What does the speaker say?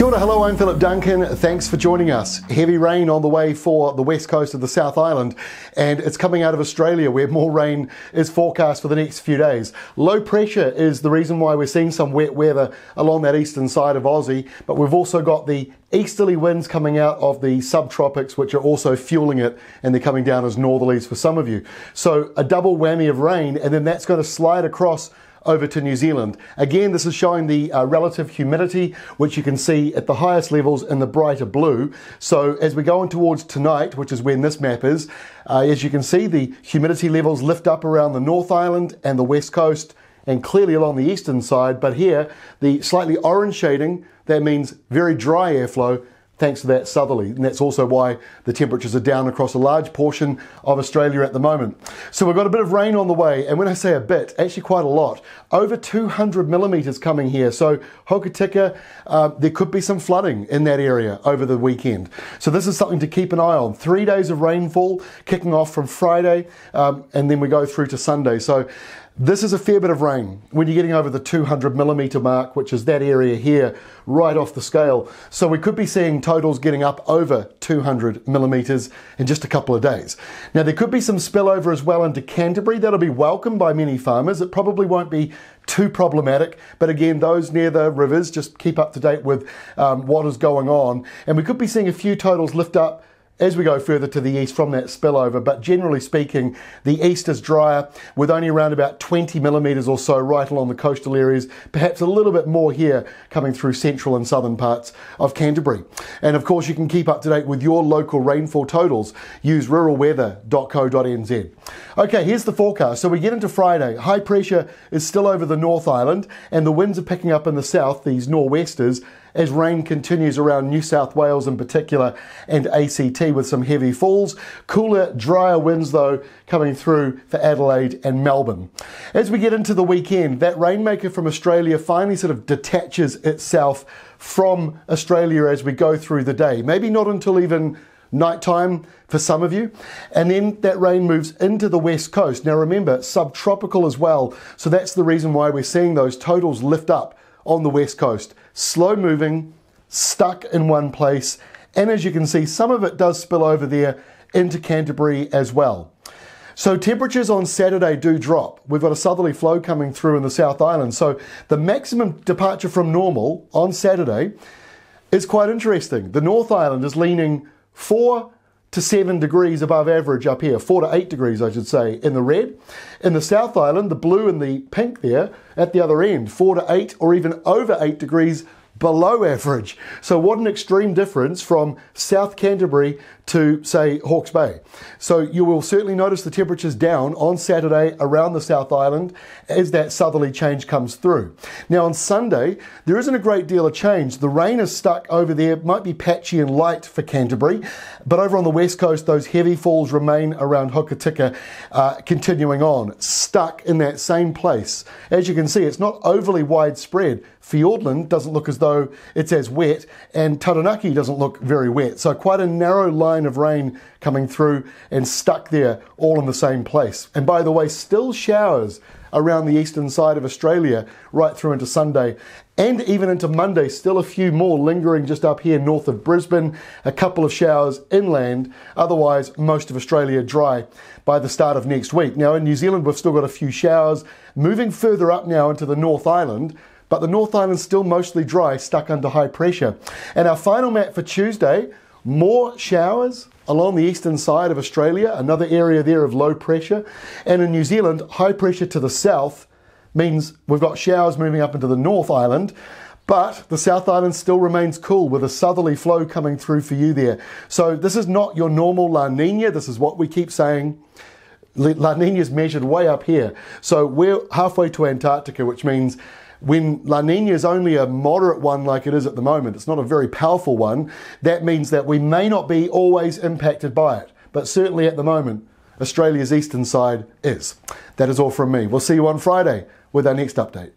Kia ora, hello, I'm Philip Duncan. Thanks for joining us. Heavy rain on the way for the west coast of the South Island, and it's coming out of Australia where more rain is forecast for the next few days. Low pressure is the reason why we're seeing some wet weather along that eastern side of Aussie, but we've also got the easterly winds coming out of the subtropics, which are also fueling it, and they're coming down as northerlies for some of you. So a double whammy of rain, and then that's going to slide across over to New Zealand. Again, this is showing the relative humidity, which you can see at the highest levels in the brighter blue. So as we go on towards tonight, which is when this map is, as you can see, the humidity levels lift up around the North Island and the west coast, and clearly along the eastern side. But here, the slightly orange shading, that means very dry airflow, thanks to that southerly, and that's also why the temperatures are down across a large portion of Australia at the moment. So we've got a bit of rain on the way, and when I say a bit, actually quite a lot. Over 200 millimetres coming here, so Hokitika, there could be some flooding in that area over the weekend. So this is something to keep an eye on. 3 days of rainfall, kicking off from Friday, and then we go through to Sunday. So this is a fair bit of rain when you're getting over the 200 millimetre mark, which is that area here, right off the scale. So we could be seeing totals getting up over 200 millimetres in just a couple of days. Now there could be some spillover as well into Canterbury. That'll be welcome by many farmers. It probably won't be too problematic, but again, those near the rivers, just keep up to date with what is going on. And we could be seeing a few totals lift up as we go further to the east from that spillover, but generally speaking, the east is drier with only around about 20 millimetres or so right along the coastal areas, perhaps a little bit more here coming through central and southern parts of Canterbury. And of course, you can keep up to date with your local rainfall totals. Use ruralweather.co.nz. Okay, here's the forecast. So we get into Friday. High pressure is still over the North Island, and the winds are picking up in the south, these nor'westers, as rain continues around New South Wales in particular and ACT with some heavy falls. Cooler, drier winds though coming through for Adelaide and Melbourne. As we get into the weekend, that rainmaker from Australia finally sort of detaches itself from Australia as we go through the day. Maybe not until even nighttime for some of you, and then that rain moves into the west coast. Now remember, subtropical as well, so that's the reason why we're seeing those totals lift up on the west coast. Slow moving, stuck in one place, and as you can see, some of it does spill over there into Canterbury as well. So temperatures on Saturday do drop. We've got a southerly flow coming through in the South Island, so the maximum departure from normal on Saturday is quite interesting. The North Island is leaning 4 to 7 degrees above average up here, 4 to 8 degrees I should say, in the red. In the South Island, the blue and the pink there at the other end, 4 to 8 or even over 8 degrees below average. So what an extreme difference from South Canterbury to, say, Hawke's Bay. So you will certainly notice the temperatures down on Saturday around the South Island as that southerly change comes through. Now on Sunday, there isn't a great deal of change. The rain is stuck over there, might be patchy and light for Canterbury, but over on the west coast, those heavy falls remain around Hokitika, continuing on, stuck in that same place. As you can see, it's not overly widespread. Fiordland doesn't look as though it's as wet, and Taranaki doesn't look very wet. So quite a narrow line of rain coming through and stuck there all in the same place. And by the way, still showers around the eastern side of Australia right through into Sunday and even into Monday. Still a few more lingering just up here north of Brisbane, a couple of showers inland. Otherwise, most of Australia dry by the start of next week. Now in New Zealand, we've still got a few showers moving further up now into the North Island, but the North Island's still mostly dry, stuck under high pressure. And our final map for Tuesday, more showers along the eastern side of Australia, another area there of low pressure. And in New Zealand, high pressure to the south means we've got showers moving up into the North Island, but the South Island still remains cool with a southerly flow coming through for you there. So this is not your normal La Nina. This is what we keep saying. La Nina is measured way up here. So we're halfway to Antarctica, which means when La Nina is only a moderate one like it is at the moment, it's not a very powerful one, that means that we may not be always impacted by it. But certainly at the moment, Australia's eastern side is. That is all from me. We'll see you on Friday with our next update.